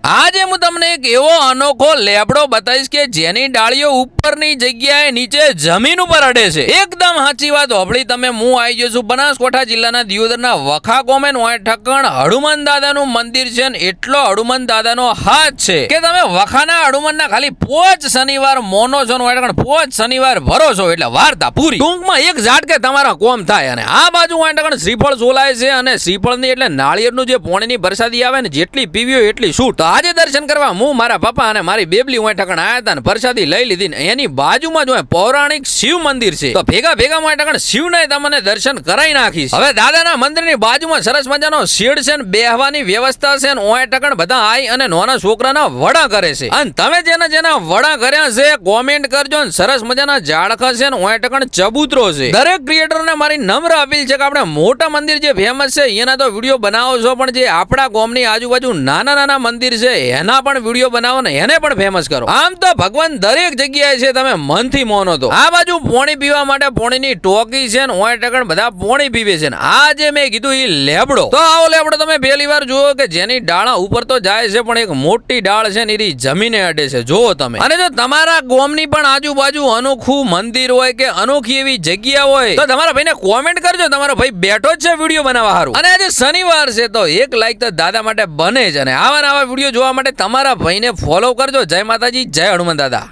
આજે હું તમને એક એવો અનોખો લેબડો બતાવીશ કે જેની ડાળીઓ ઉપરની જગ્યાએ નીચે જમીન ઉપર અડે છે. એકદમ સાચી વાત હોભળી તમે. હું આવી ગયો છું બનાસકાંઠા જિલ્લાના દિયોદરના વખા ગામે. ઓય ઠકણ હનુમાન દાદાનું મંદિર છે ને એટલો હનુમાન દાદાનો હાથ છે કે તમે વખાના હનુમાનના ખાલી 5 શનિવાર મોનો છો ને ઓય ઠકણ 5 શનિવાર ભરો છો એટલે વાર્તા પૂરી. ટૂંકમાં એક ઝાટકે તમારા કોમ થાય. અને આ બાજુ ઓય ઠકણ શ્રીફળ સોલાય છે અને શ્રીફળની એટલે નાળિયેરનું જે પોણીની પ્રસાદી આવે ને જેટલી પીવી હોય એટલી છૂટ. આજે દર્શન કરવા હું મારા પપ્પા અને મારી બેબલી ઓય ઠકણ આયા હતા ને પ્રસાદી લઈ લીધી ને એની બાજુમાં જ પૌરાણિક શિવ મંદિર છે. તો ભેગા ભેગા ઓય ઠકણ શિવને તમને દર્શન કરાઈ નાખીશ. હવે દાદાના મંદિરની બાજુમાં સરસ મજાનો શેડ છે ને બેહવાની વ્યવસ્થા છે ને ઓય ઠકણ બધા આઈ અને નાના છોકરાના વડા કરે છે. અને તમે જેના વડા કર્યા છે કોમેન્ટ કરજો ને સરસ મજાના ઝાડખા છે ને ઓય ઠકણ ચબૂતરો છે. દરેક ક્રિએટરને મારી નમ્ર અપીલ છે કે આપણે મોટા મંદિર જે ફેમસ છે એના તો વિડીયો બનાવો છો પણ જે આપણા ગામની આજુબાજુ નાના મંદિર છે એના પણ વિડીયો બનાવો ને એને પણ ફેમસ કરો. આમ તો ભગવાન દરેક જગ્યાએ છે તમે મનથી મોનો તો. આ બાજુ પોણી પીવા માટે પોણીની ટોકી છે ને ઓય ઠકણ બધા પોણી પીવે છે ને આ જે મેં કીધું એ લેબડો. તો આવો લેબડો તમે પહેલી વાર જુઓ કે જેની ડાળા ઉપર તો જાય છે પણ એક મોટી ડાળ છે ને એ જમીને અડે છે. જુઓ તમે. અને જો તમારા ગામની પણ આજુબાજુ અનોખું મંદિર હોય કે અનોખી એવી જગ્યા હોય તો તમારા ભાઈને કોમેન્ટ કરજો. તમારો ભાઈ બેઠો જ છે વિડીયો બનાવવા હારું. અને આજે શનિવાર છે તો એક લાઈક તો દાદા માટે બને જ. અને આવા વિડીયો જોવા માટે તમારા ભાઈને ફોલો કરજો. જય માતાજી, જય હનુમાન દાદા.